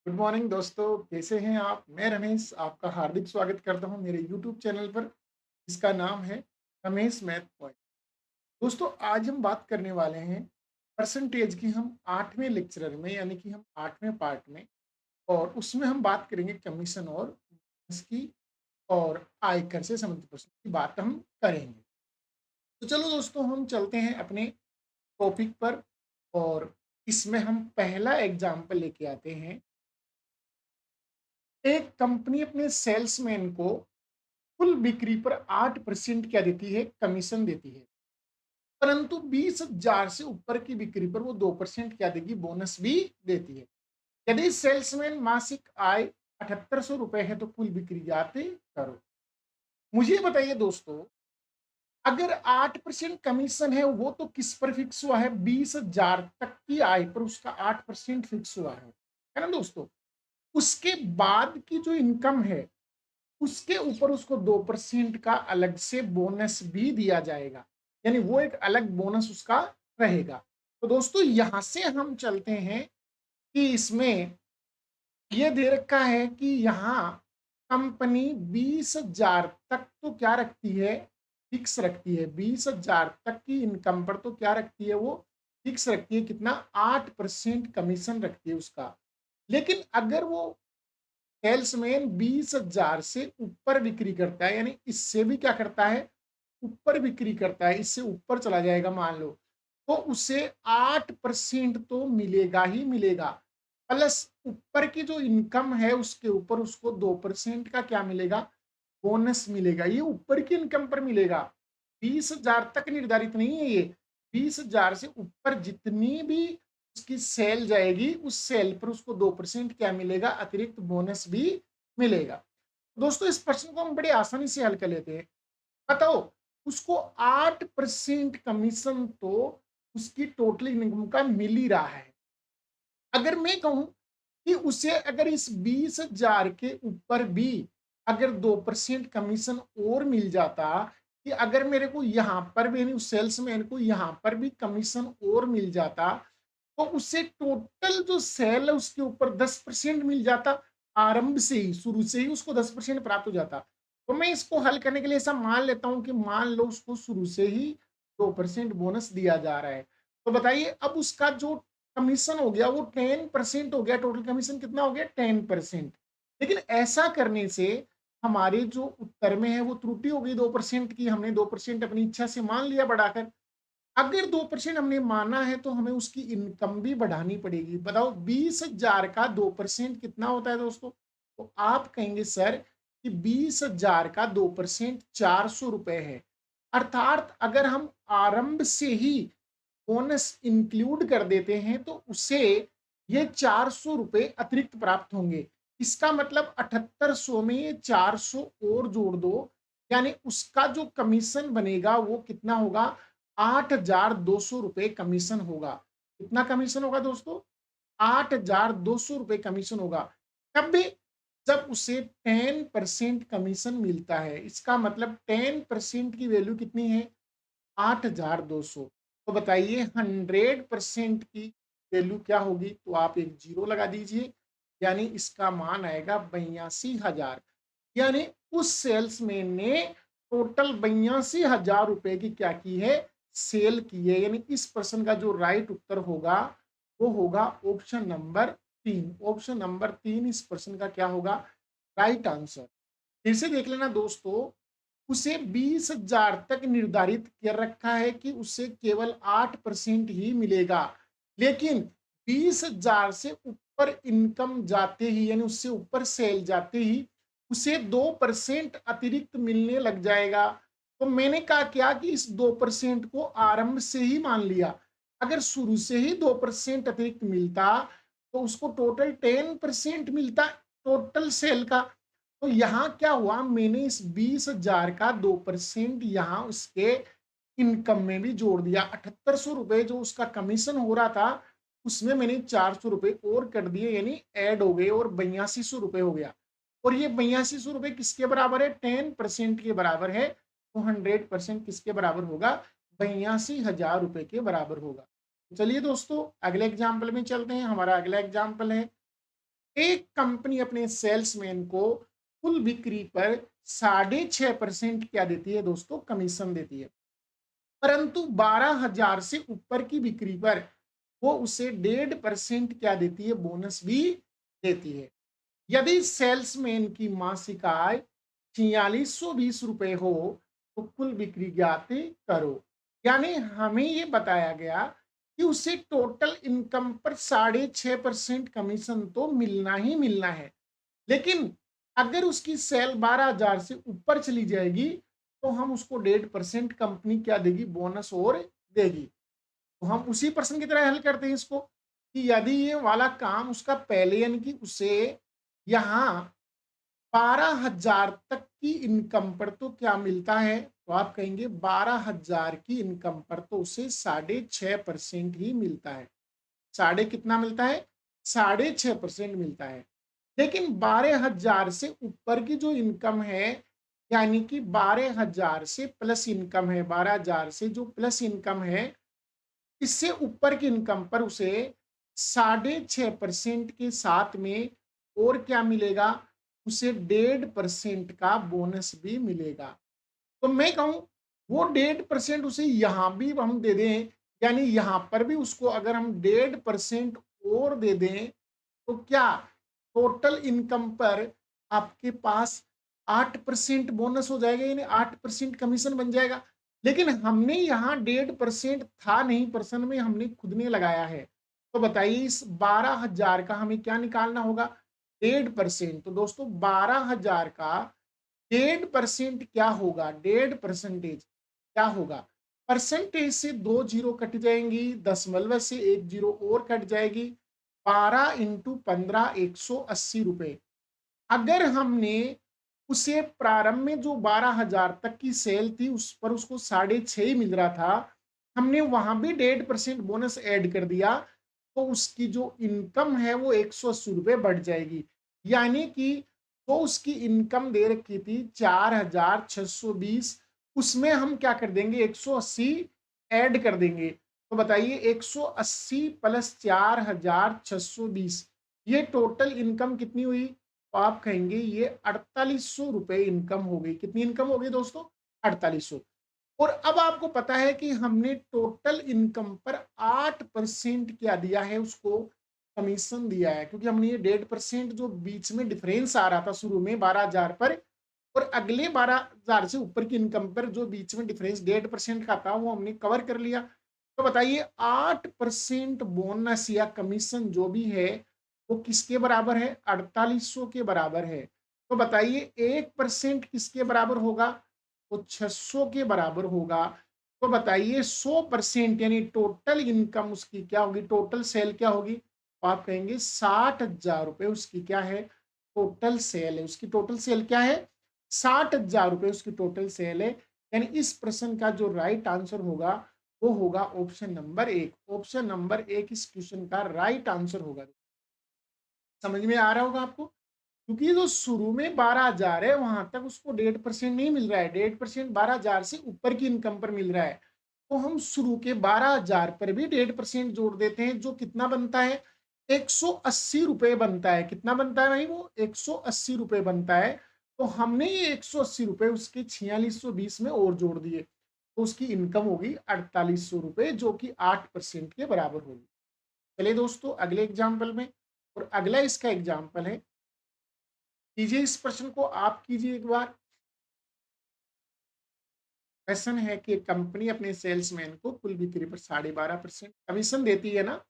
Good morning दोस्तों, कैसे हैं आप? मैं रमेश आपका हार्दिक स्वागत करता हूं मेरे यूट्यूब चैनल पर, जिसका नाम है रमेश मैथ पॉइंट। दोस्तों, आज हम बात करने वाले हैं परसेंटेज की। हम 8वें लेक्चरर में यानी कि हम 8वें पार्ट में, और उसमें हम बात करेंगे कमीशन और बोनस की और आयकर से संबंधित प्रश्न की बात हम करेंगे। तो चलो दोस्तों, हम चलते हैं अपने टॉपिक पर, और इसमें हम पहला एग्जाम्पल लेके आते हैं। एक कंपनी अपने सेल्समैन को कुल बिक्री पर 8% क्या देती है? कमीशन देती है। परंतु 20,000 से ऊपर की बिक्री पर वो 2% क्या देगी? बोनस भी देती है। यदि सेल्समैन मासिक आय 7800 रुपए है तो कुल बिक्री ज्ञात करो। मुझे बताइए दोस्तों, अगर 8% कमीशन है वो तो किस पर फिक्स हुआ है? 20,000 तक की आय पर उसका 8% फिक्स हुआ है ना दोस्तों? उसके बाद की जो इनकम है उसके ऊपर उसको 2% का अलग से बोनस भी दिया जाएगा, यानी वो एक अलग बोनस उसका रहेगा। तो दोस्तों, यहां से हम चलते हैं कि इसमें ये दे रखा है कि यहाँ कंपनी 20,000 तक तो क्या रखती है? फिक्स रखती है। 20,000 तक की इनकम पर तो क्या रखती है? वो फिक्स रखती है। कितना? 8% कमीशन रखती है उसका। लेकिन अगर वो सेल्समैन 20,000 से ऊपर बिक्री करता है, यानी इससे भी क्या करता है? ऊपर बिक्री करता है, इससे ऊपर चला जाएगा मान लो, तो उसे 8% तो मिलेगा ही मिलेगा। प्लस ऊपर की जो इनकम है उसके ऊपर उसको 2% का क्या मिलेगा? बोनस मिलेगा। ये ऊपर की इनकम पर मिलेगा। 20,000 तक निर्धारित नहीं है ये। 20,000 से ऊपर जितनी भी उसकी सेल जाएगी, उस सेल पर उसको 2% क्या मिलेगा? अतिरिक्त बोनस भी मिलेगा। दोस्तों, इस प्रश्न को हम बड़ी आसानी से हल कर लेते हैं। बताओ, उसको 8% कमीशन तो उसकी टोटल इनकम का मिल ही रहा है। अगर मैं कहूं कि उसे अगर इस 20,000 के ऊपर भी अगर 2% कमीशन और मिल जाता, कि अगर मेरे को यहां पर भी उस सेल्समैन को यहां पर भी कमीशन और मिल जाता, तो उससे टोटल जो सेल है उसके ऊपर 10% मिल जाता। आरंभ से ही, शुरू से ही उसको 10% प्राप्त हो जाता। तो मैं इसको हल करने के लिए ऐसा मान लेता हूं कि मान लो उसको शुरू से ही 2% बोनस दिया जा रहा है। तो बताइए, अब उसका जो कमीशन हो गया वो 10% हो गया। टोटल कमीशन कितना हो गया? 10%। लेकिन ऐसा करने से हमारे जो उत्तर में है वो त्रुटि हो गई 2% की। हमने 2% अपनी इच्छा से मान लिया बढ़ाकर। अगर 2% हमने माना है तो हमें उसकी इनकम भी बढ़ानी पड़ेगी। बताओ, 20,000 का 2% कितना होता है दोस्तों? तो आप कहेंगे सर कि 20,000 का 2% 400 रुपए है। अर्थात अगर हम आरंभ से ही बोनस इंक्लूड कर देते हैं तो उसे ये 400 रुपए अतिरिक्त प्राप्त होंगे। इसका मतलब 7800 में ये 400 और जोड़ दो, यानी उसका जो कमीशन बनेगा वो कितना होगा? 8,200 रुपए कमीशन होगा। कितना कमीशन होगा दोस्तों? 8,200 रुपए कमीशन होगा। कब भी? जब उसे 10% कमीशन मिलता है। इसका मतलब 10% की वैल्यू कितनी है? 8,200। तो बताइए 100% की वैल्यू क्या होगी? तो आप एक जीरो लगा दीजिए, यानी इसका मान आएगा 82,000। यानी उस सेल्समैन ने टोटल 82,000 रुपए की क्या की है? सेल की है। यानी इस प्रश्न का जो राइट उत्तर होगा वो होगा ऑप्शन नंबर 3। ऑप्शन नंबर 3 इस प्रश्न का क्या होगा? Right answer. फिर से देख लेना दोस्तों, उसे 20,000 तक निर्धारित कर रखा है कि उसे केवल 8% ही मिलेगा। लेकिन 20,000 से ऊपर इनकम जाते ही, यानी उससे ऊपर सेल जाते ही उसे 2% अतिरिक्त मिलने लग जाएगा। तो मैंने कहा क्या कि इस 2% को आरंभ से ही मान लिया। अगर शुरू से ही 2% अतिरिक्त मिलता तो उसको टोटल 10% मिलता, टोटल सेल का। तो यहाँ क्या हुआ? मैंने इस 20,000 का 2% यहाँ उसके इनकम में भी जोड़ दिया। 7800 रुपए जो उसका कमीशन हो रहा था उसमें मैंने 400 रुपए और कर दिए, यानी ऐड हो गए, और 8200 रुपए हो गया। और ये 8200 रुपए किसके बराबर है? 10% के बराबर है। तो 100% किसके बराबर होगा? 82,000 रुपए के बराबर होगा। तो चलिए दोस्तों, अगले एग्जाम्पल में चलते हैं। हमारा अगला एग्जाम्पल है, एक कंपनी अपने सेल्समैन को कुल बिक्री पर 6.5% क्या देती है दोस्तों, कमीशन देती है। परंतु 12,000 से ऊपर की बिक्री पर वो उसे 1.5% क्या देती है, बोनस भी देती है। यदि सेल्समैन की मासिक आय 4620 रुपए हो तो कुल बिक्री ज्ञात करो। यानी हमें ये बताया गया कि उसे टोटल इनकम पर 6.5% कमीशन तो मिलना ही मिलना है, लेकिन अगर उसकी सेल 12,000 से ऊपर चली जाएगी तो हम उसको 1.5% कंपनी क्या देगी, बोनस और देगी। तो हम उसी प्रश्न की तरह हल करते हैं इसको कि यदि ये वाला काम उसका पहले यानी कि उसे यहाँ 12,000 तक की इनकम पर तो क्या मिलता है, तो आप कहेंगे 12,000 की इनकम पर तो उसे 6.5% ही मिलता है। साढ़े कितना मिलता है, 6.5% मिलता है। लेकिन 12,000 से ऊपर की जो इनकम है, यानी कि 12,000 से प्लस इनकम है, 12,000 से जो प्लस इनकम है, इससे ऊपर की इनकम पर उसे 6.5% के साथ में और क्या मिलेगा, उसे 1.5% का बोनस भी मिलेगा। तो मैं कहूं वो 1.5% उसे यहां भी हम दे दें, यानी यहां पर भी उसको अगर हम 1.5% और दे दें तो क्या टोटल इनकम पर आपके पास 8% बोनस हो जाएगा, यानी 8% कमीशन बन जाएगा। लेकिन हमने यहाँ 1.5% था नहीं, प्रश्न में हमने खुद ने लगाया है। तो बताइए इस 12,000 का हमें क्या निकालना होगा, 1.5%। तो दोस्तों 12,000 का 1.5% क्या होगा, 1.5% क्या होगा, परसेंटेज से 2 जीरो कट जाएंगी, दशमलव से 1 जीरो और कट जाएगी, 12 इंटू 15 180 रुपए। अगर हमने उसे प्रारंभ में जो 12,000 तक की सेल थी उस पर उसको 6.5 ही मिल रहा था, हमने वहां भी 1.5% बोनस ऐड कर दिया तो उसकी जो इनकम है वो 180 रुपए बढ़ जाएगी। यानी कि तो उसकी इनकम दे रखी थी 4,620, उसमें हम क्या कर देंगे, 180 ऐड कर देंगे। तो बताइए 180 प्लस 4,620, ये टोटल इनकम कितनी हुई, तो आप कहेंगे ये 4,800 रुपए इनकम हो गई। कितनी इनकम हो गई दोस्तों, 4,800। और अब आपको पता है कि हमने टोटल इनकम पर 8% क्या दिया है, उसको कमीशन दिया है, क्योंकि हमने ये 1.5% जो बीच में डिफरेंस आ रहा था शुरू में 12,000 पर और अगले 12,000 से ऊपर की इनकम पर जो बीच में डिफरेंस 1.5% का था वो हमने कवर कर लिया। तो बताइए 8% बोनस या कमीशन जो भी है वो किसके बराबर है, 4,800 के बराबर है। तो बताइए 1% किसके बराबर होगा, तो 600 के बराबर होगा। तो बताइए 100% यानी टोटल इनकम उसकी क्या होगी, टोटल सेल क्या होगी, तो आप कहेंगे 60,000 रुपए उसकी क्या है, टोटल सेल है। उसकी टोटल सेल क्या है, 60,000 रुपए उसकी टोटल सेल है। यानी इस प्रश्न का जो राइट आंसर होगा वो होगा ऑप्शन नंबर 1। ऑप्शन नंबर 1 इस क्वेश्चन का राइट आंसर होगा। समझ में आ रहा होगा आपको, क्योंकि जो शुरू में 12,000 है वहां तक उसको 1.5% नहीं मिल रहा है, 1.5% 12,000 से ऊपर की इनकम पर मिल रहा है। तो हम शुरू के 12,000 पर भी 1.5% जोड़ देते हैं, जो कितना बनता है, 180 रुपए बनता है। कितना बनता है भाई, वो 180 रुपए बनता है। तो हमने ये 180 रुपए उसके 4620 में और जोड़ दिए, तो उसकी इनकम होगी 4,800 रुपए, जो कि 8% के बराबर होगी। चलिए दोस्तों अगले एग्जाम्पल में, और अगला इसका एग्जाम्पल है, कीजिए इस प्रश्न को आप कीजिए एक बार। क्वेश्चन है कि कंपनी अपने सेल्समैन को कुल बिक्री पर 12.5% कमीशन देती है ना,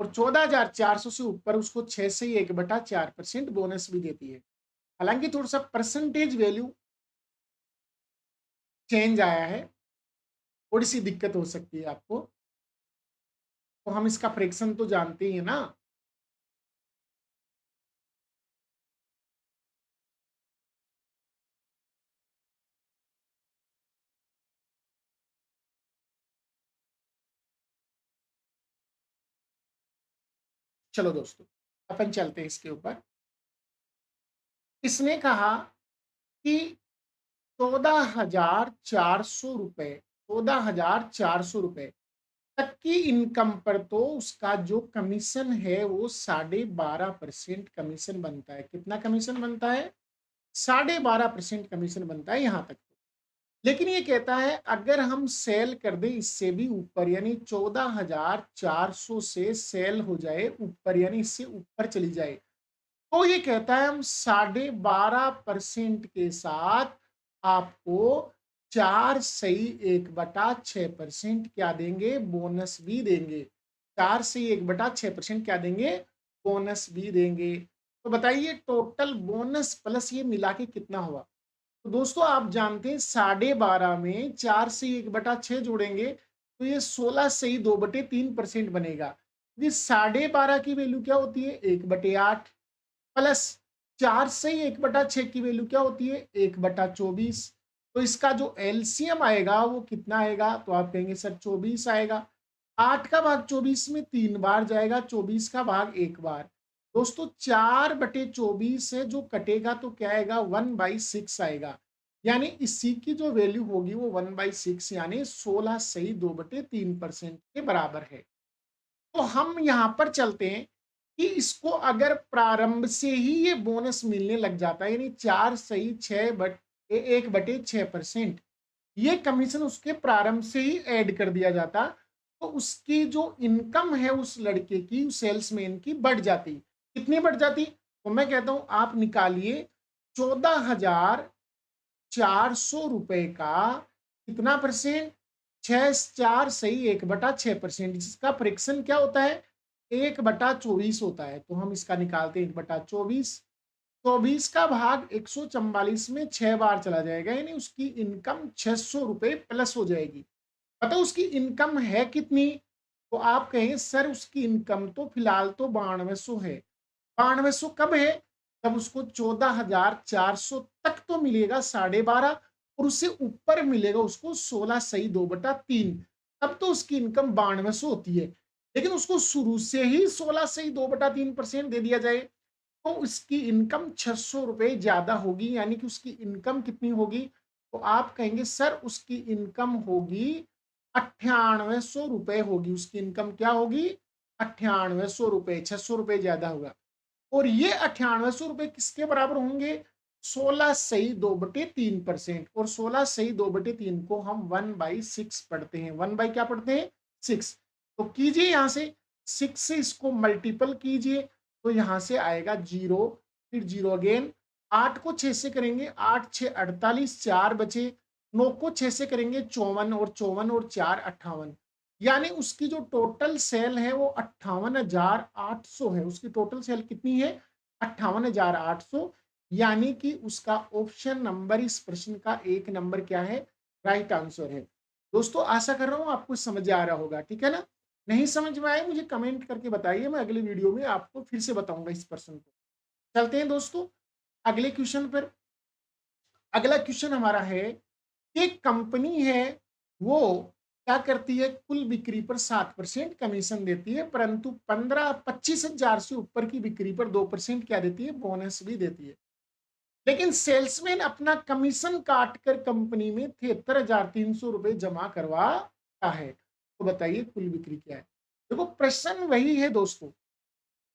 और 14,400 से ऊपर उसको 6 से 1/4% बोनस भी देती है। हालांकि थोड़ा सा परसेंटेज वैल्यू चेंज आया है, थोड़ी सी दिक्कत हो सकती है आपको। तो हम इसका फ्रैक्शन तो जानते ही है ना। चलो दोस्तों अपन चलते हैं इसके ऊपर। इसने कहा कि 14,400 रुपए, 14,400 रुपए तक की इनकम पर तो उसका जो कमीशन है वो 12.5% कमीशन बनता है। कितना कमीशन बनता है? 12.5% कमीशन बनता है यहाँ तक। लेकिन ये कहता है अगर हम सेल कर दें इससे भी ऊपर यानी 14,400 से सेल हो जाए ऊपर यानी इससे ऊपर चली जाए, तो ये कहता है हम 12.5% के साथ आपको 4/1/6% क्या देंगे? बोनस भी देंगे। 4/1/6% क्या देंगे? बोनस भी देंगे। तो बताइए टोटल बोनस प्लस ये मिला के कितना हुआ? तो दोस्तों आप जानते हैं 12.5 में 4/1/6 जोड़ेंगे तो ये 16/2/3% बनेगा। ये 12.5 की वैल्यू क्या होती है? 1/8 प्लस 4/1/6 की वैल्यू क्या होती है? 1/24। तो इसका जो एलसीएम आएगा वो कितना आएगा? तो आप कहेंगे सर 24 आएगा। 8 का भाग 24 में 3 बार जाएगा, 24 का भाग 1 बार। दोस्तों 4/24 से जो कटेगा तो क्या आएगा? 1/6 आएगा। यानी इसी की जो वैल्यू होगी वो 1/6 यानी 16/2/3% के बराबर है। तो हम यहाँ पर चलते हैं कि इसको अगर प्रारंभ से ही ये बोनस मिलने लग जाता है यानी 1/6% ये कमीशन उसके प्रारंभ से ही ऐड कर दिया जाता, तो उसकी जो इनकम है उस लड़के की, सेल्समैन की बढ़ जाती। कितनी बढ़ जाती? तो मैं कहता हूं आप निकालिए 14,400 रुपए का कितना परसेंट? 4/1/6%, जिसका फ्रैक्शन क्या होता है? 1/24 होता है। तो हम इसका निकालते हैं 1/24। 24 का भाग 144 में 6 बार चला जाएगा यानी उसकी इनकम 600 रुपए प्लस हो जाएगी। पता उसकी इनकम है कितनी? तो आप कहें सर उसकी इनकम तो फिलहाल तो 9200 है। 9200 कब है? तब उसको 14,400 तक तो मिलेगा 12.5 और उससे ऊपर मिलेगा उसको 16/2/3। तब तो उसकी इनकम 9200 होती है। लेकिन उसको शुरू से ही 16/2/3% दे दिया जाए तो उसकी इनकम 600 रुपए ज्यादा होगी यानी कि उसकी इनकम कितनी होगी? तो आप कहेंगे सर उसकी इनकम होगी 9800 रुपए होगी। उसकी इनकम क्या होगी? 9800 रुपए, 600 रुपए ज्यादा होगा। और ये 9800 रुपए किसके बराबर होंगे? 16/2/3% और 16/2/3 को हम 1/6 पढ़ते हैं। 1 बाई क्या पढ़ते हैं? 6। तो कीजिए यहां से 6 से इसको मल्टीपल कीजिए तो यहां से आएगा 0, फिर 0 अगेन। 8 को 6 से करेंगे, 8 6 48, 4 बचे। 9 को 6 से करेंगे 54 और 4 58। यानी उसकी जो टोटल सेल है वो 58,800 है। उसकी टोटल सेल कितनी है? 58,800। यानी कि उसका ऑप्शन नंबर इस प्रश्न का 1 नंबर क्या है? राइट आंसर है। दोस्तों आशा कर रहा हूं आपको समझ आ रहा होगा, ठीक है ना? नहीं समझ में आए मुझे कमेंट करके बताइए, मैं अगले वीडियो में आपको फिर से बताऊंगा इस प्रश्न को। चलते हैं दोस्तों अगले क्वेश्चन पर। अगला क्वेश्चन हमारा है कि कंपनी है वो क्या करती है? कुल बिक्री पर 7% कमीशन देती है परंतु 25,000 से ऊपर की बिक्री पर 2% क्या देती है? बोनस भी देती है। लेकिन सेल्समैन अपना कमीशन काट कर कंपनी में 73,300 रुपए जमा करवाता है। तो बताइए कुल बिक्री क्या है? देखो प्रश्न वही है दोस्तों,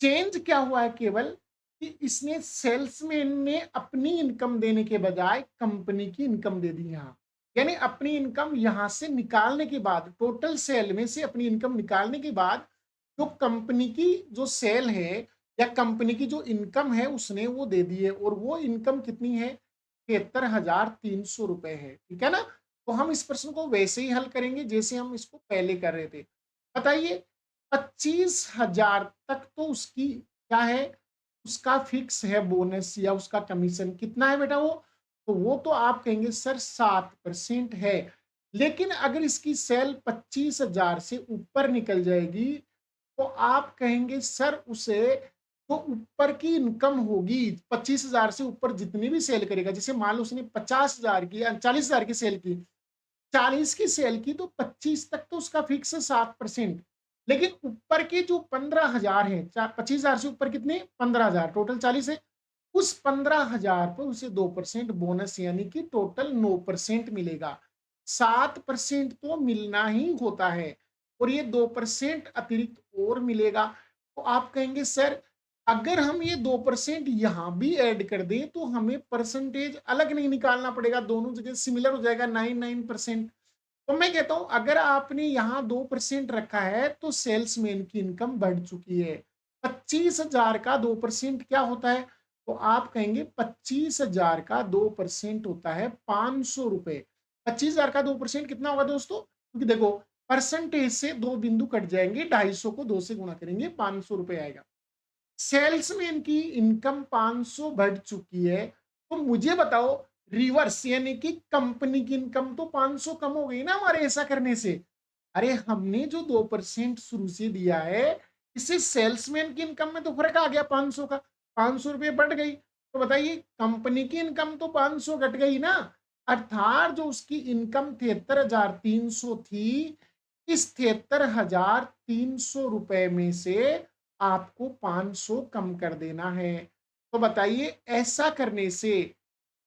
चेंज क्या हुआ है केवल कि इसने सेल्समैन ने अपनी इनकम देने के बजाय कंपनी की इनकम दे दी यहाँ। यानी अपनी इनकम यहां से निकालने के बाद, टोटल सेल में से अपनी इनकम निकालने के बाद जो कंपनी की जो सेल है या कंपनी की जो इनकम है उसने वो दे दी है और वो इनकम कितनी है? 73,300 रुपए है। ठीक है ना? तो हम इस प्रश्न को वैसे ही हल करेंगे जैसे हम इसको पहले कर रहे थे। बताइए 25,000 तक तो उसकी क्या है? उसका फिक्स है बोनस या उसका कमीशन कितना है बेटा वो? तो वो तो आप कहेंगे सर 7% है। लेकिन अगर इसकी सेल 25,000 से ऊपर निकल जाएगी तो आप कहेंगे सर उसे तो ऊपर की इनकम होगी 25,000 से ऊपर जितनी भी सेल करेगा, जैसे मान लो उसने 50,000 की या 40,000 की सेल की, 40 की सेल की तो 25 तक तो उसका फिक्स है 7%। लेकिन ऊपर के जो 15,000 है, 25,000 से ऊपर कितने? 15,000, टोटल 40 है। उस 15,000 पर उसे 2% बोनस यानी कि टोटल 9% मिलेगा। 7% तो मिलना ही होता है और ये 2% अतिरिक्त और मिलेगा। तो आप कहेंगे सर अगर हम ये 2% यहां भी ऐड कर दें तो हमें परसेंटेज अलग नहीं निकालना पड़ेगा, दोनों जगह सिमिलर हो जाएगा 99%। तो मैं कहता हूं अगर आपने यहां 2% रखा है तो सेल्समैन की इनकम बढ़ चुकी है। 25,000 का 2% क्या होता है? तो आप कहेंगे 25,000 का 2% होता है 500 रुपए। 25,000 का 2% कितना होगा दोस्तों? क्योंकि देखो परसेंटेज से दो बिंदु कट जाएंगे, 250 को 2 से गुणा करेंगे, 500 रुपए आएगा। सेल्समैन की इनकम 500 बढ़ चुकी है, तो मुझे बताओ रिवर्स यानी कि कंपनी की इनकम तो 500 कम हो गई ना हमारे ऐसा करने से। अरे हमने जो 2% शुरू से दिया है इससे सेल्समैन की इनकम में तो फर्क आ गया 500 का, 500 रुपये बढ़ गई। तो बताइए कंपनी की इनकम तो 500 घट गई ना, अर्थात जो उसकी इनकम 73,300 थी, इस 73,300 रुपए में से आपको 500 कम कर देना है। तो बताइए ऐसा करने से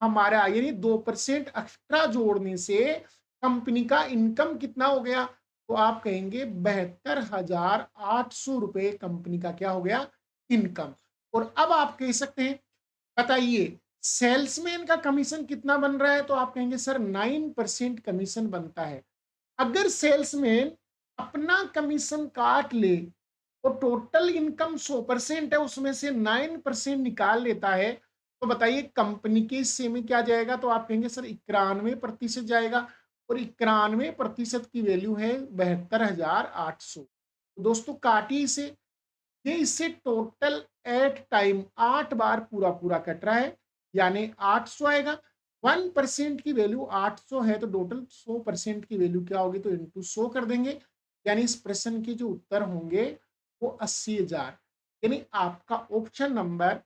हमारा यानी 2% एक्स्ट्रा जोड़ने से कंपनी का इनकम कितना हो गया? तो आप कहेंगे 72,800 रुपए कंपनी का क्या हो गया? इनकम। और अब आप कह सकते हैं बताइए सेल्समैन का कमीशन कितना बन रहा है? तो आप कहेंगे सर 9% कमीशन बनता है। अगर सेल्समैन अपना कमीशन काट ले तो टोटल इनकम 100% है, उसमें से 9% निकाल लेता है, तो बताइए कंपनी के हिस्से में क्या जाएगा? तो आप कहेंगे सर 91% जाएगा, और 91% की वैल्यू है 72,800। तो दोस्तों काटिए इसे, ये इससे टोटल एट टाइम 8 बार पूरा पूरा कट रहा है, यानी 800 आएगा। 1% की वैल्यू 800 है तो टोटल 100% की वैल्यू क्या होगी? तो इंटू 100 कर देंगे, यानी इस प्रश्न के जो उत्तर होंगे वो 80,000। यानी आपका ऑप्शन नंबर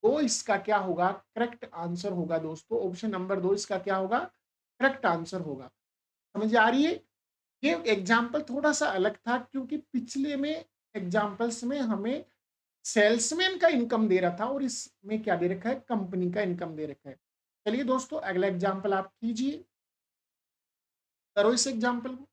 2 इसका क्या होगा? करेक्ट आंसर होगा दोस्तों। ऑप्शन नंबर 2 इसका क्या होगा? करेक्ट आंसर होगा। समझ आ रही है? ये एग्जाम्पल थोड़ा सा अलग था क्योंकि पिछले में एग्जाम्पल्स में हमें सेल्समैन का इनकम दे रहा था और इसमें क्या दे रखा है? कंपनी का इनकम दे रखा है। चलिए दोस्तों अगला एग्जाम्पल आप कीजिए, करो इस एग्जाम्पल को।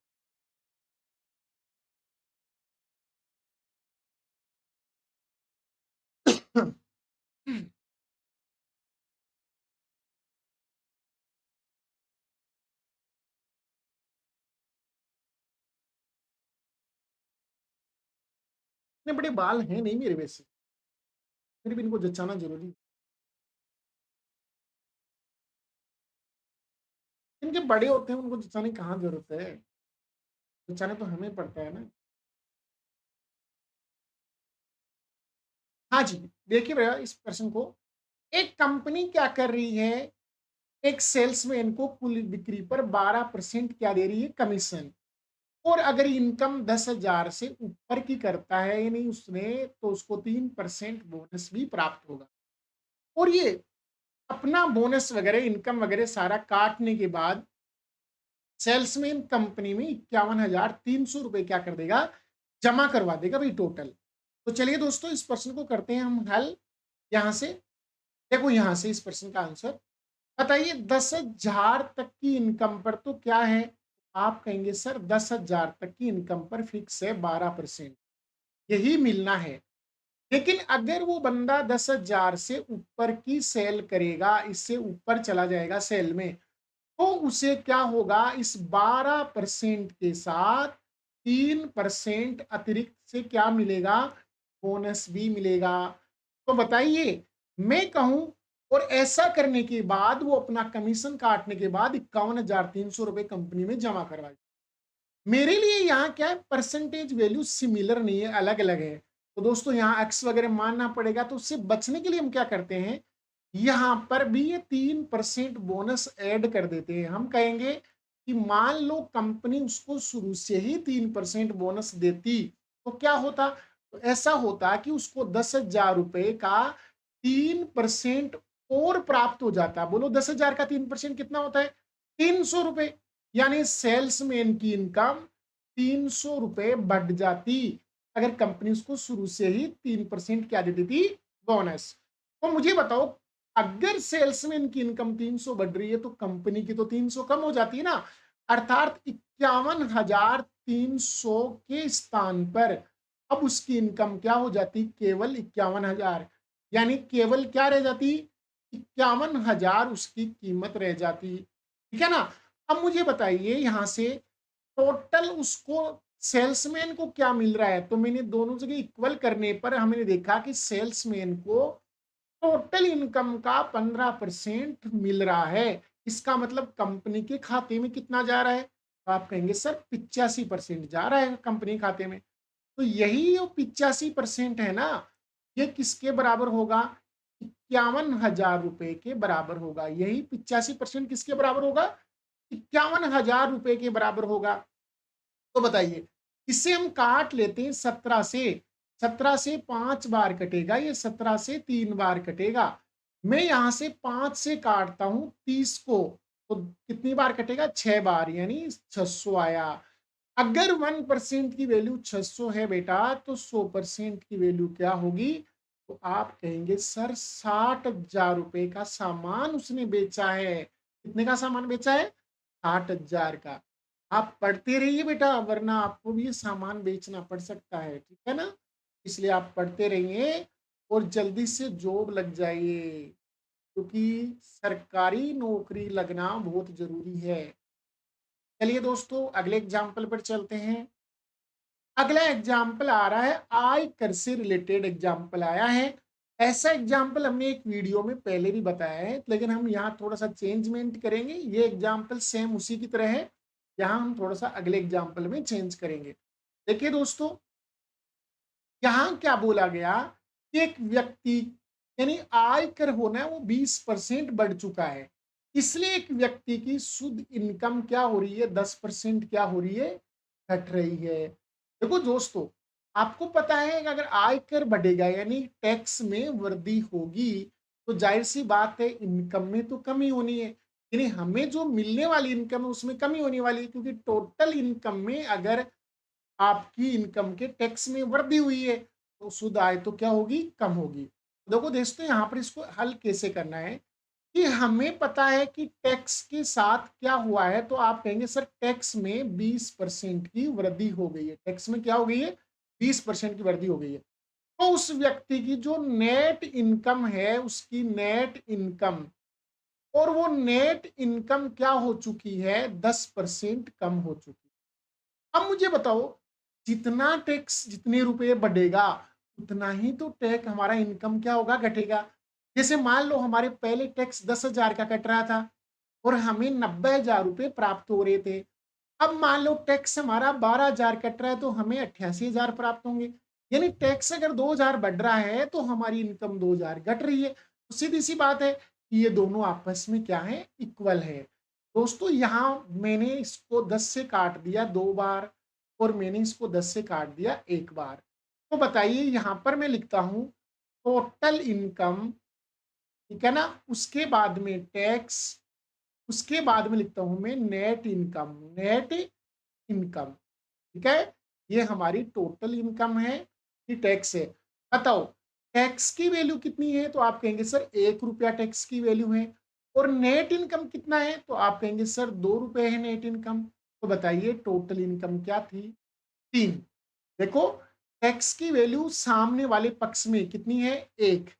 इतने बड़े बाल हैं नहीं मेरे वैसे, फिर भी इनको जचाना जरूरी है। इनके बड़े होते हैं उनको जचाने की कहाँ जरूरत है? जचाना तो हमें पड़ता है ना। हाँ जी, देखिए भैया इस प्रश्न को, एक कंपनी क्या कर रही है? एक सेल्समैन को कुल बिक्री पर 12% क्या दे रही है? कमीशन। और अगर इनकम 10,000 से ऊपर की करता है यानी उसने, तो उसको 3% बोनस भी प्राप्त होगा। और ये अपना बोनस वगैरह इनकम वगैरह सारा काटने के बाद सेल्समैन कंपनी में 51,300 रुपए क्या कर देगा? जमा करवा देगा भाई टोटल। तो चलिए दोस्तों इस प्रश्न को करते हैं हम हल। यहां से देखो, यहां से इस प्रश्न का आंसर बताइए। 10,000 तक की इनकम पर तो क्या है? आप कहेंगे सर 10,000 तक की इनकम पर फिक्स है 12%, यही मिलना है। लेकिन अगर वो बंदा 10,000 से ऊपर की सेल करेगा, इससे ऊपर चला जाएगा सेल में, तो उसे क्या होगा? इस 12% के साथ 3% अतिरिक्त से क्या मिलेगा? बोनस भी मिलेगा। तो बताइए मैं कहूं, और ऐसा करने के बाद वो अपना कमीशन काटने के बाद 51,300 रुपए कंपनी में जमा करवाए। मेरे लिए यहाँ क्या है? परसेंटेज वैल्यू सिमिलर नहीं है, अलग अलग है। तो दोस्तों यहाँ एक्स वगैरह मानना पड़ेगा, तो उससे बचने के लिए हम क्या करते हैं? यहां पर भी ये 3% बोनस ऐड कर देते हैं। हम कहेंगे कि मान लो कंपनी उसको शुरू से ही 3% बोनस देती तो क्या होता? तो ऐसा होता कि उसको 10,000 रुपए का 3% और प्राप्त हो जाता। बोलो 10,000 का 3% कितना होता है? 300 रुपए। यानी सेल्समैन की इनकम 300 रुपए बढ़ जाती अगर कंपनी उसको शुरू से ही 3% क्या देती थी? बोनस। तो मुझे बताओ अगर सेल्समैन की इनकम 300 बढ़ रही है तो कंपनी की तो 300 कम हो जाती है ना। अर्थात 51,300 के स्थान पर अब उसकी इनकम क्या हो जाती, केवल 51,000, यानी केवल क्या रह जाती, 51,000 उसकी कीमत रह जाती। ठीक है ना। अब मुझे बताइए यहां से टोटल उसको सेल्समैन को क्या मिल रहा है, तो मैंने दोनों जगह इक्वल करने पर हमने देखा कि सेल्समैन को टोटल इनकम का 15% मिल रहा है। इसका मतलब कंपनी के खाते में कितना जा रहा है, तो आप कहेंगे सर 85% जा रहा है कंपनी खाते में। तो यही जो 85% है ना, ये किसके बराबर होगा, 51,000 रुपए के बराबर होगा। यही 85% किसके बराबर होगा, 51,000 रुपए के बराबर होगा। तो बताइए, इसे हम काट लेते हैं 17 से 5 बार कटेगा, ये 17 से 3 बार कटेगा। मैं यहां से 5 से काटता हूं 30 को, तो कितनी बार कटेगा, 6 बार, यानी 600 आया। अगर 1% की वैल्यू 600 है बेटा, तो 100% की वैल्यू क्या होगी, तो आप कहेंगे सर 60,000 रुपए का सामान उसने बेचा है। कितने का सामान बेचा है, 60,000 का। आप पढ़ते रहिए बेटा, वरना आपको भी ये सामान बेचना पड़ सकता है, ठीक है ना। इसलिए आप पढ़ते रहिए और जल्दी से जॉब लग जाइए, क्योंकि सरकारी नौकरी लगना बहुत जरूरी है। चलिए दोस्तों, अगले एग्जाम्पल पर चलते हैं। अगला एग्जाम्पल आ रहा है, आयकर से रिलेटेड एग्जाम्पल आया है। ऐसा एग्जाम्पल हमने एक वीडियो में पहले भी बताया है, लेकिन हम यहाँ थोड़ा सा चेंजमेंट करेंगे। ये एग्जाम्पल सेम उसी की तरह है, यहाँ हम थोड़ा सा अगले एग्जाम्पल में चेंज करेंगे। देखिए दोस्तों, यहाँ क्या बोला गया कि एक व्यक्ति, यानी आयकर होना है वो 20% बढ़ चुका है, इसलिए एक व्यक्ति की शुद्ध इनकम क्या हो रही है, 10% क्या हो रही है, घट रही है। देखो दोस्तों, आपको पता है कि अगर आयकर बढ़ेगा यानी टैक्स में वृद्धि होगी, तो जाहिर सी बात है इनकम में तो कमी होनी है, यानी हमें जो मिलने वाली इनकम है उसमें कमी होने वाली है, क्योंकि टोटल इनकम में अगर आपकी इनकम के टैक्स में वृद्धि हुई है, तो शुद्ध आय तो क्या होगी, कम होगी। देखो दोस्तों, यहाँ पर इसको हल कैसे करना है, कि हमें पता है कि टैक्स के साथ क्या हुआ है, तो आप कहेंगे सर टैक्स में 20% की वृद्धि हो गई है। टैक्स में क्या हो गई है, 20% की वृद्धि हो गई है। तो उस व्यक्ति की जो नेट इनकम है, उसकी नेट इनकम, और वो नेट इनकम क्या हो चुकी है, 10% कम हो चुकी है। अब मुझे बताओ, जितना टैक्स, जितने रुपए बढ़ेगा, उतना ही तो टैक्स हमारा इनकम क्या होगा, घटेगा। जैसे मान लो हमारे पहले टैक्स 10,000 का कट रहा था और हमें 90,000 रुपए प्राप्त हो रहे थे। अब मान लो टैक्स हमारा 12,000 कट रहा है, तो हमें 88,000 प्राप्त होंगे। यानी टैक्स अगर 2,000 बढ़ रहा है, तो हमारी इनकम 2,000 घट रही है। तो सीधी सी बात है कि ये दोनों आपस में क्या है, इक्वल है। दोस्तों, यहाँ मैंने इसको 10 से काट दिया 2 बार, और मैंने इसको 10 से काट दिया 1 बार। तो बताइए, यहाँ पर मैं लिखता हूं टोटल इनकम, ठीक है ना, उसके बाद में टैक्स, उसके बाद में लिखता हूं मैं नेट इनकम। नेट इनकम, ठीक है। ये हमारी टोटल इनकम है, ये टैक्स है। बताओ टैक्स की वैल्यू कितनी है, तो आप कहेंगे सर 1 रुपया टैक्स की वैल्यू है। और नेट इनकम कितना है, तो आप कहेंगे सर 2 रुपए है नेट इनकम। तो बताइए टोटल इनकम क्या थी, 3। देखो, टैक्स की वैल्यू सामने वाले पक्ष में कितनी है, 1।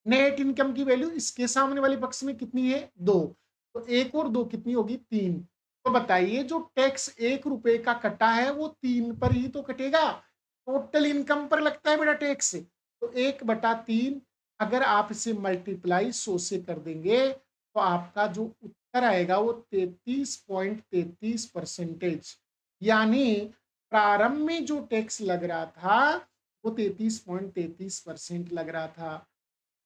नेट इनकम की वैल्यू इसके सामने वाले पक्ष में कितनी है, 2। तो 1 और 2 कितनी होगी, 3। तो बताइए जो टैक्स 1 रुपए का कटा है, वो 3 पर ही तो कटेगा। टोटल इनकम पर लगता है बेटा टैक्स। तो 1/3, अगर आप इसे मल्टीप्लाई 100 से कर देंगे, तो आपका जो उत्तर आएगा वो 33.33%। यानी प्रारंभ में जो टैक्स लग रहा था, वो 33.33% लग रहा था।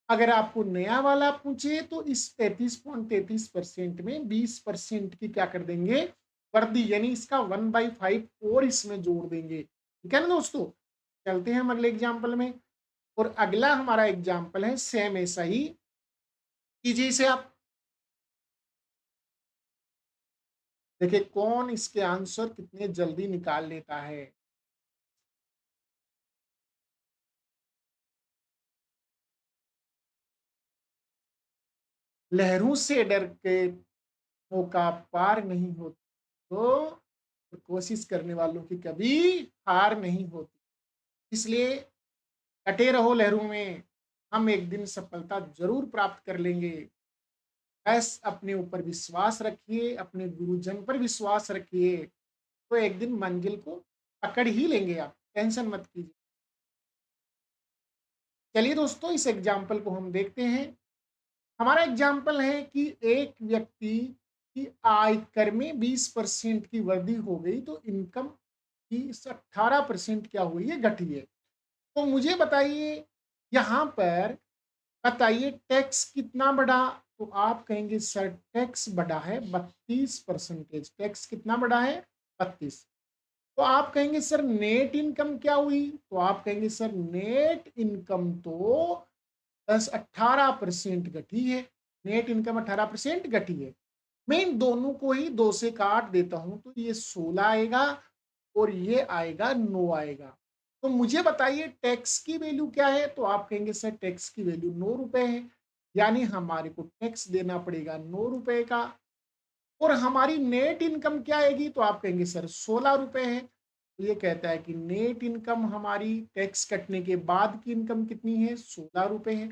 अगर आपको नया वाला पूछे, तो इस 33.33% में 20% की क्या कर देंगे, वृद्धि, यानी इसका 1/5 और इसमें जोड़ देंगे। ठीक है ना दोस्तों। चलते हैं हम अगले एग्जाम्पल में। और अगला हमारा एग्जाम्पल है सेम ऐसा ही, कीजिए इसे आप। देखिए कौन इसके आंसर कितने जल्दी निकाल लेता है। लहरों से डर के नौका पार नहीं होती, तो कोशिश करने वालों की कभी हार नहीं होती। इसलिए डटे रहो लहरों में, हम एक दिन सफलता ज़रूर प्राप्त कर लेंगे। बस अपने ऊपर विश्वास रखिए, अपने गुरुजन पर विश्वास रखिए, तो एक दिन मंजिल को पकड़ ही लेंगे आप, टेंशन मत कीजिए। चलिए दोस्तों, इस एग्ज़ाम्पल को हम देखते हैं। हमारा एग्ज़ाम्पल है कि एक व्यक्ति की आयकर में 20% की वृद्धि हो गई, तो इनकम की 18% क्या हुई है, घटी है। तो मुझे बताइए, यहाँ पर बताइए टैक्स कितना बढ़ा? तो आप कहेंगे सर टैक्स बढ़ा है 32%। टैक्स कितना बढ़ा है? 32। तो आप कहेंगे सर नेट इनकम क्या हुई? तो आप कहेंगे सर नेट इनकम तो 18% घटी है। नेट इनकम 18% घटी है। मैं इन दोनों को ही 2 से काट देता हूं, तो ये 16 आएगा और ये आएगा 9 आएगा। तो मुझे बताइए टैक्स की वैल्यू क्या है? तो आप कहेंगे सर टैक्स की वैल्यू 9 रुपए है, यानी हमारे को टैक्स देना पड़ेगा 9 रुपए का। और हमारी नेट इनकम क्या आएगी? तो आप कहेंगे सर 16 रुपए है। तो ये कहता है कि नेट इनकम हमारी टैक्स कटने के बाद की इनकम कितनी है? 16 रुपए है।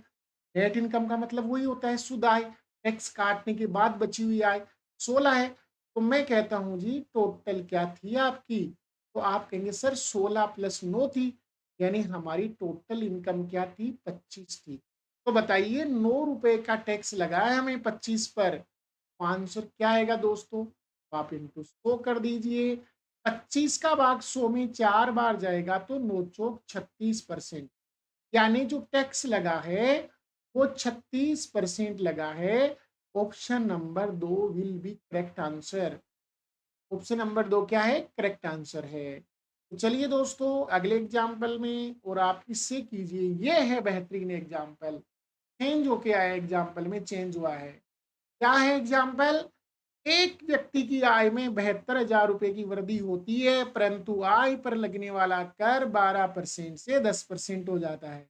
नेट इनकम का मतलब वही होता है शुद्ध आय, टैक्स काटने के बाद बची हुई आय 16 है। तो मैं कहता हूं जी टोटल क्या थी आपकी? तो आप कहेंगे सर 16 प्लस 9 थी, यानी हमारी टोटल इनकम क्या थी? 25 थी। तो बताइए 9 रुपए का टैक्स लगा है हमें 25 पर, तो आंसर क्या आएगा दोस्तों? तो आप इनटू 100 कर दीजिए। 25 का भाग 100 में 4 बार जाएगा, तो 9 चौक 36%, यानी जो टैक्स लगा है वो 36% लगा है। Option number 2 will be correct answer. Option number 2 क्या है? करेक्ट आंसर है। तो चलिए दोस्तों अगले एग्जाम्पल में, और आप इससे कीजिए, ये है बेहतरीन एग्जाम्पल। चेंज होके आया, एग्जाम्पल में चेंज हुआ है। क्या है एग्जाम्पल? एक व्यक्ति की आय में 72,000 रुपए की वृद्धि होती है, परंतु आय पर लगने वाला कर 12% से 10% हो जाता है।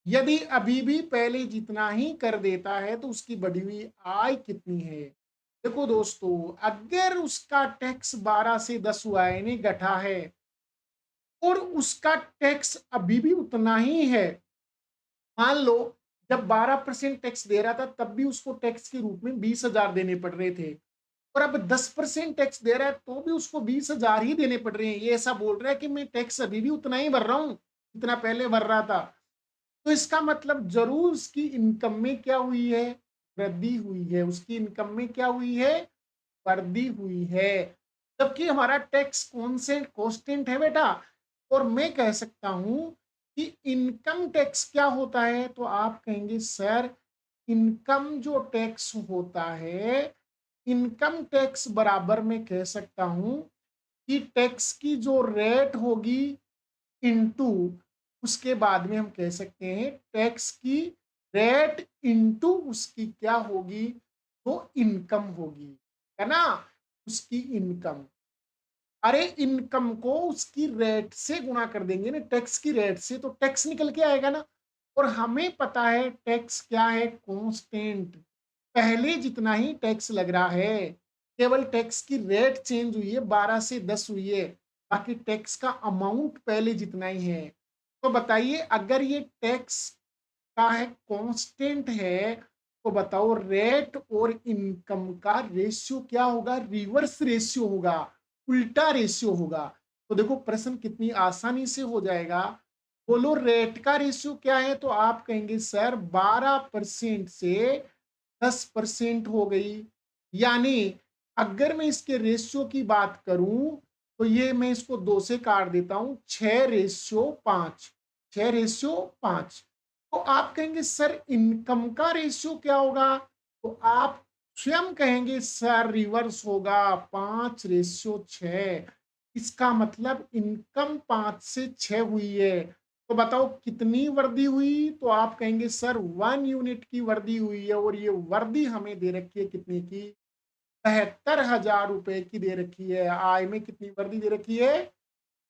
यदि अभी भी पहले जितना ही कर देता है, तो उसकी बढ़ी हुई आय कितनी है? देखो दोस्तों, अगर उसका टैक्स 12 से 10 हुआ है, यानी घटा है, और उसका टैक्स अभी भी उतना ही है, मान लो जब 12% टैक्स दे रहा था तब भी उसको टैक्स के रूप में 20,000 देने पड़ रहे थे, और अब 10% टैक्स दे रहा है तो भी उसको 20,000 ही देने पड़ रहे हैं। ये ऐसा बोल रहा है कि मैं टैक्स अभी भी उतना ही भर रहा हूं जितना पहले भर रहा था। तो इसका मतलब जरूर उसकी इनकम में क्या हुई है? वृद्धि हुई है। उसकी इनकम में क्या हुई है? वृद्धि हुई है। जबकि हमारा टैक्स कौन से कांस्टेंट है बेटा? और मैं कह सकता हूं कि इनकम टैक्स क्या होता है? तो आप कहेंगे सर इनकम जो टैक्स होता है, इनकम टैक्स बराबर में कह सकता हूं कि टैक्स की जो रेट होगी इनटू, उसके बाद में हम कह सकते हैं टैक्स की रेट इनटू उसकी क्या होगी? वो इनकम होगी, है ना? उसकी इनकम। अरे इनकम को उसकी रेट से गुणा कर देंगे ना, टैक्स की रेट से, तो टैक्स निकल के आएगा ना। और हमें पता है टैक्स क्या है? कांस्टेंट। पहले जितना ही टैक्स लग रहा है, केवल टैक्स की रेट चेंज हुई है, 12 से 10 हुई है, बाकी टैक्स का अमाउंट पहले जितना ही है। तो बताइए अगर ये टैक्स का है कांस्टेंट है, तो बताओ रेट और इनकम का रेशियो क्या होगा? रिवर्स रेशियो होगा, उल्टा रेशियो होगा। तो देखो प्रश्न कितनी आसानी से हो जाएगा। बोलो रेट का रेशियो क्या है? तो आप कहेंगे सर 12% से 10% हो गई, यानी अगर मैं इसके रेशियो की बात करूं, तो ये मैं इसको 2 से काट देता हूं, 6:5। 6:5। तो आप कहेंगे सर इनकम का रेशियो क्या होगा? तो आप स्वयं कहेंगे सर रिवर्स होगा, 5:6। इसका मतलब इनकम 5 से 6 हुई है। तो बताओ कितनी वृद्धि हुई? तो आप कहेंगे सर 1 यूनिट की वृद्धि हुई है, और ये वृद्धि हमें दे रखी है कितनी की? 72,000 रुपए की दे रखी है। आय में कितनी वृद्धि दे रखी है?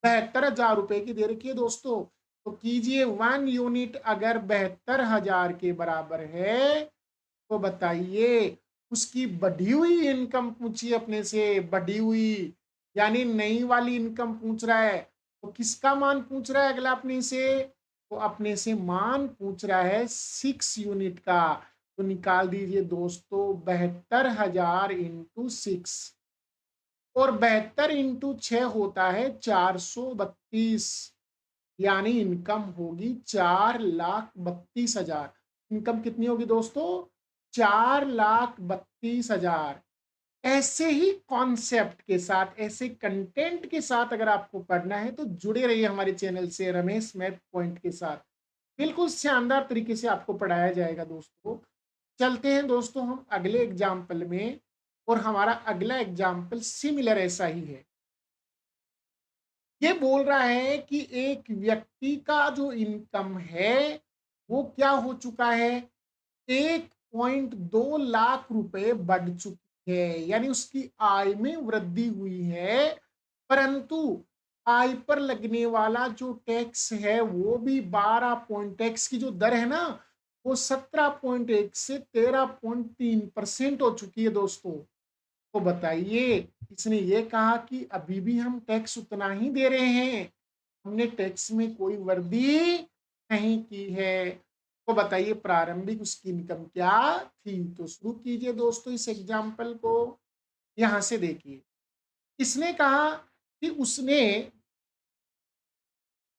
72,000 रुपए की दे रखी है दोस्तों। तो कीजिए 1 यूनिट अगर 72,000 के बराबर है, तो बताइए उसकी बढ़ी हुई इनकम पूछी अपने से, बढ़ी हुई यानी नई वाली इनकम पूछ रहा है। तो किसका मान पूछ रहा है अगला अपने से? तो अपने से मान पूछ रहा है 6 यूनिट का। तो निकाल दीजिए दोस्तों 72,000 इंटू 6, और 72 इंटू 6 होता है 432, यानी इनकम होगी 4,32,000। इनकम कितनी होगी दोस्तों? 4,32,000। ऐसे ही कॉन्सेप्ट के साथ, ऐसे कंटेंट के साथ अगर आपको पढ़ना है तो जुड़े रहिए हमारे चैनल से रमेश मैथ पॉइंट के साथ। बिल्कुल शानदार तरीके से आपको पढ़ाया जाएगा दोस्तों। चलते हैं दोस्तों हम अगले एग्जाम्पल में, और हमारा अगला एग्जाम्पल सिमिलर ऐसा ही है। ये बोल रहा है कि एक व्यक्ति का जो इनकम है वो क्या हो चुका है, 1.2 लाख रुपए बढ़ चुकी है, यानी उसकी आय में वृद्धि हुई है। परंतु आय पर लगने वाला जो टैक्स है वो भी 12 पॉइंट, टैक्स की जो दर है ना वो 17.1 से 13.3% हो चुकी है दोस्तों। तो बताइए, इसने ये कहा कि अभी भी हम टैक्स उतना ही दे रहे हैं, हमने टैक्स में कोई वृद्धि नहीं की है। तो बताइए प्रारंभिक उसकी इनकम क्या थी? तो शुरू कीजिए दोस्तों इस एग्जाम्पल को। यहां से देखिए, इसने कहा कि उसने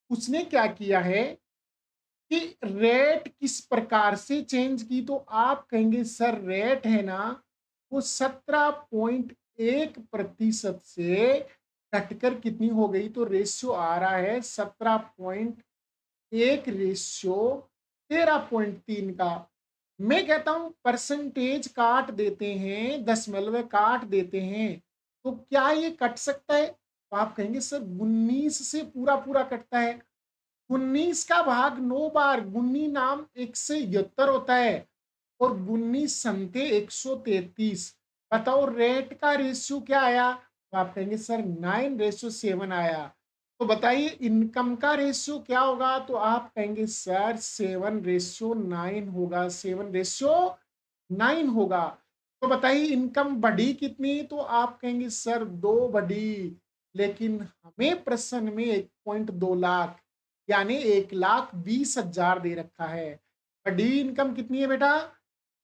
उसने क्या किया है कि रेट किस प्रकार से चेंज की। तो आप कहेंगे सर रेट है ना वो 17.1% से घटकर कितनी हो गई, तो रेशियो आ रहा है 17.1 रेशियो 13.3 का। मैं कहता हूं परसेंटेज काट देते हैं, दशमलव काट देते हैं, तो क्या ये कट सकता है? तो आप कहेंगे सर 19 से पूरा पूरा कटता है। 19 का भाग 9 बार, गुन्नी नाम 171 होता है, और गुन्नी संते 133। बताओ रेट का रेशियो क्या आया? तो आप कहेंगे सर 9:7 आया। तो बताइए इनकम का रेशियो क्या होगा? तो आप कहेंगे सर 7:9 होगा, 7:9 होगा। तो बताइए इनकम बढ़ी कितनी? तो आप कहेंगे सर 2 बढ़ी, लेकिन हमें प्रश्न में 1.2 लाख यानी 1,20,000 दे रखा है। बढ़ी इनकम कितनी है बेटा?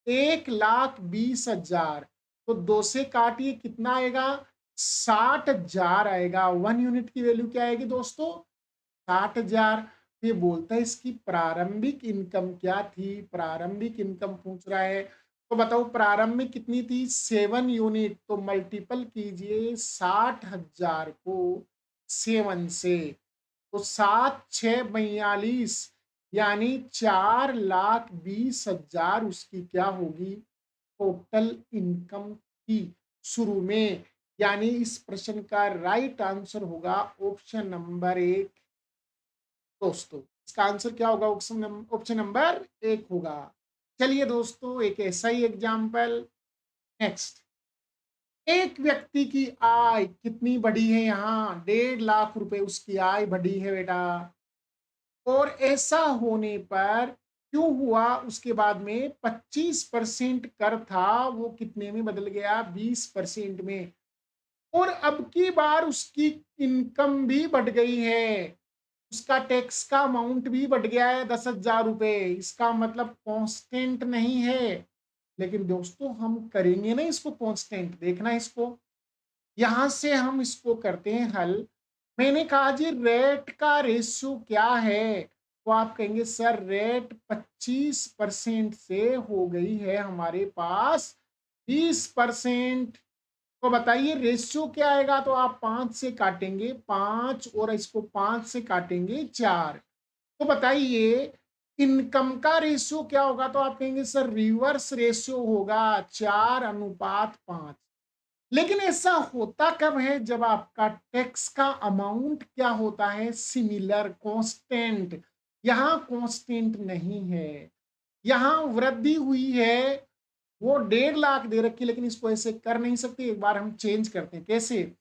1,20,000। तो 2 से काटिए कितना आएगा? 60,000 आएगा। 1 यूनिट की वैल्यू क्या आएगी दोस्तों? 60,000। ये बोलता है इसकी प्रारंभिक इनकम क्या थी, प्रारंभिक इनकम पूछ रहा है। तो बताओ प्रारंभिक कितनी थी? 7 यूनिट। तो मल्टीपल कीजिए 60,000 को 7 से, तो 7,642 यानी 4,20,000 उसकी क्या होगी, टोटल इनकम की शुरू में। यानी इस प्रश्न का राइट आंसर होगा ऑप्शन नंबर 1 दोस्तों। इसका आंसर क्या होगा? ऑप्शन नंबर 1 होगा। चलिए दोस्तों एक ऐसा ही एग्जाम्पल नेक्स्ट। एक व्यक्ति की आय कितनी बढ़ी है? यहाँ 1.5 लाख रुपए उसकी आय बढ़ी है बेटा। और ऐसा होने पर क्यों हुआ? उसके बाद में 25% कर था वो कितने में बदल गया? 20% में। और अब की बार उसकी इनकम भी बढ़ गई है, उसका टैक्स का अमाउंट भी बढ़ गया है 10,000 रुपए। इसका मतलब कांस्टेंट नहीं है। लेकिन दोस्तों हम करेंगे ना इसको कांस्टेंट, देखना इसको। यहां से हम इसको करते हैं हल। मैंने कहा जी रेट का रेशियो क्या है? तो आप कहेंगे सर रेट 25% से हो गई है हमारे पास 20%। तो बताइए रेशियो क्या आएगा? तो आप 5 से काटेंगे 5, और इसको 5 से काटेंगे 4। तो बताइए इनकम का रेशियो क्या होगा? तो आप कहेंगे सर रिवर्स रेशियो होगा 4:5। लेकिन ऐसा होता कब है? जब आपका टैक्स का अमाउंट क्या होता है? Similar, constant. यहां कांस्टेंट नहीं है, यहां वृद्धि हुई है। वो 1.5 लाख दे रखी, लेकिन इसको ऐसे कर नहीं सकते। एक बार हम चेंज करते हैं, कैसे?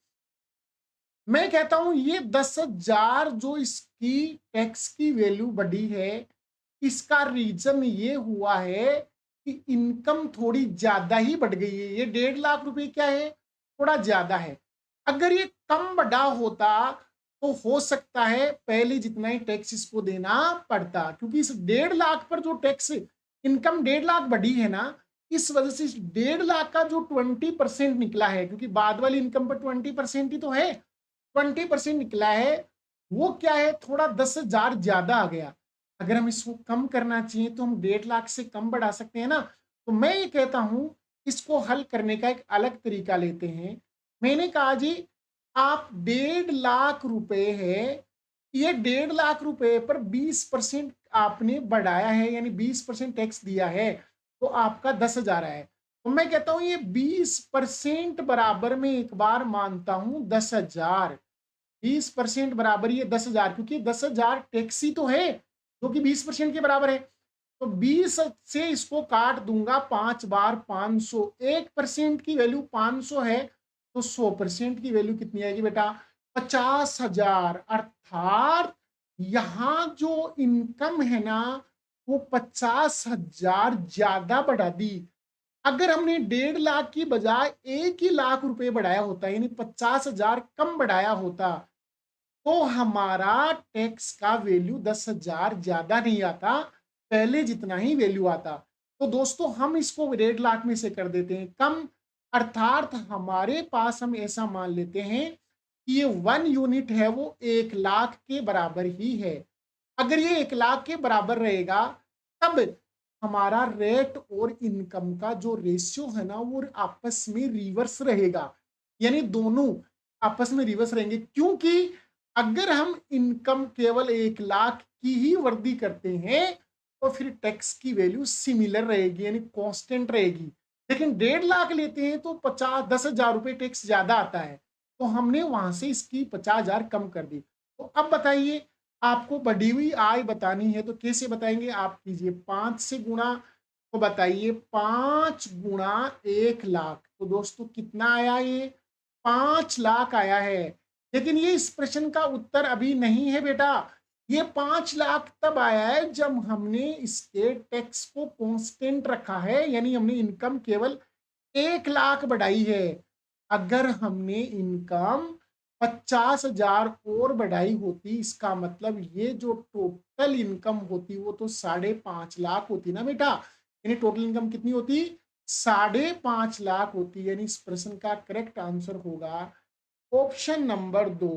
मैं कहता हूं ये 10,000 जो इसकी टैक्स की वैल्यू बढ़ी है, इसका रीजन ये हुआ है कि इनकम थोड़ी ज्यादा ही बढ़ गई है। ये 1.5 लाख रुपए क्या है, थोड़ा ज्यादा है। अगर ये कम बढ़ा होता तो हो सकता है पहले जितना ही टैक्स इसको देना पड़ता, क्योंकि इस 1.5 लाख पर जो टैक्स, इनकम 1.5 लाख बढ़ी है ना, इस वजह से इस 1.5 लाख का जो 20% निकला है, क्योंकि बाद वाली इनकम पर 20% ही तो है, 20% निकला है, वो क्या है, थोड़ा 10,000 ज्यादा आ गया। अगर हम इसको कम करना चाहिए तो हम 1.5 लाख से कम बढ़ा सकते हैं ना। तो मैं ये कहता हूं इसको हल करने का एक अलग तरीका लेते हैं। मैंने कहा जी आप 1.5 लाख रुपए है, ये 1.5 लाख रुपए पर 20% आपने बढ़ाया है, यानी 20% टैक्स दिया है, तो आपका 10,000 है। तो मैं कहता हूं ये 20% बराबर में एक बार मानता हूं 10,000, 20% बराबर ये 10,000, क्योंकि 10,000 टैक्स ही तो है जो कि 20% के बराबर है। तो 20 से इसको काट दूंगा 5 बार 500, 1% की वैल्यू 500 है, तो 100% की वैल्यू कितनी आएगी बेटा, 50,000। अर्थात यहां जो इनकम है ना वो 50,000 ज्यादा बढ़ा दी। अगर हमने 1.5 लाख की बजाय 1 ही लाख रुपए बढ़ाया होता, यानी 50,000 कम बढ़ाया होता, तो हमारा टैक्स का वैल्यू 10,000 ज्यादा नहीं आता, पहले जितना ही वैल्यू आता। तो दोस्तों हम इसको 1.5 लाख में से कर देते हैं कम, अर्थात हमारे पास हम ऐसा मान लेते हैं कि ये 1 यूनिट है वो 1 लाख के बराबर ही है। अगर ये 1 लाख के बराबर रहेगा तब हमारा रेट और इनकम का जो रेशियो है ना वो आपस में रिवर्स रहेगा, यानी दोनों आपस में रिवर्स रहेंगे। क्योंकि अगर हम इनकम केवल 1 लाख की ही वृद्धि करते हैं तो फिर टैक्स की वैल्यू सिमिलर रहेगी, यानी कांस्टेंट रहेगी। लेकिन 1.5 लाख लेते हैं तो 10,000 रुपए टैक्स ज्यादा आता है, तो हमने वहां से इसकी 50,000 कम कर दी। तो अब बताइए आपको बढ़ी हुई आय बतानी है तो कैसे बताएंगे, आप कीजिए 5 से गुणा, तो बताइए 5 गुणा 1 लाख, तो दोस्तों कितना आया, ये 5 लाख आया है। लेकिन ये इस प्रश्न का उत्तर अभी नहीं है बेटा, ये 5 लाख तब आया है जब हमने इसके टैक्स को कांस्टेंट रखा है, यानी हमने इनकम केवल 1 लाख बढ़ाई है। अगर हमने इनकम 50,000 और बढ़ाई होती, इसका मतलब ये जो टोटल इनकम होती वो तो 5.5 लाख होती ना बेटा, यानी टोटल इनकम कितनी होती, 5.5 लाख होती। यानी इस प्रश्न का करेक्ट आंसर होगा ऑप्शन नंबर 2।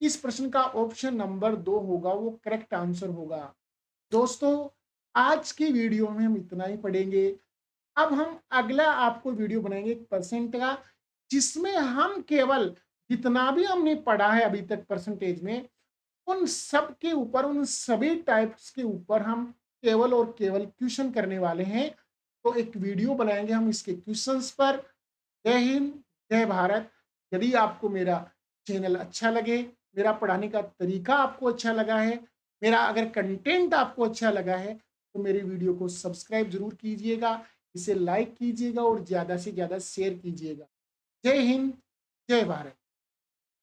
इस प्रश्न का ऑप्शन नंबर 2 होगा वो करेक्ट आंसर होगा। दोस्तों आज की वीडियो में हम इतना ही पढ़ेंगे। अब हम अगला आपको वीडियो बनाएंगे एक परसेंट का, जिसमें हम केवल जितना भी हमने पढ़ा है अभी तक परसेंटेज में, उन सब के ऊपर, उन सभी टाइप्स के ऊपर हम केवल और केवल क्वेश्चन करने वाले हैं। तो एक वीडियो बनाएंगे हम इसके क्वेश्चंस पर। जय हिंद, जय भारत। यदि आपको मेरा चैनल अच्छा लगे, मेरा पढ़ाने का तरीका आपको अच्छा लगा है, मेरा अगर कंटेंट आपको अच्छा लगा है, तो मेरी वीडियो को सब्सक्राइब जरूर कीजिएगा, इसे लाइक कीजिएगा और ज़्यादा से ज़्यादा शेयर कीजिएगा। जय हिंद, जय भारत।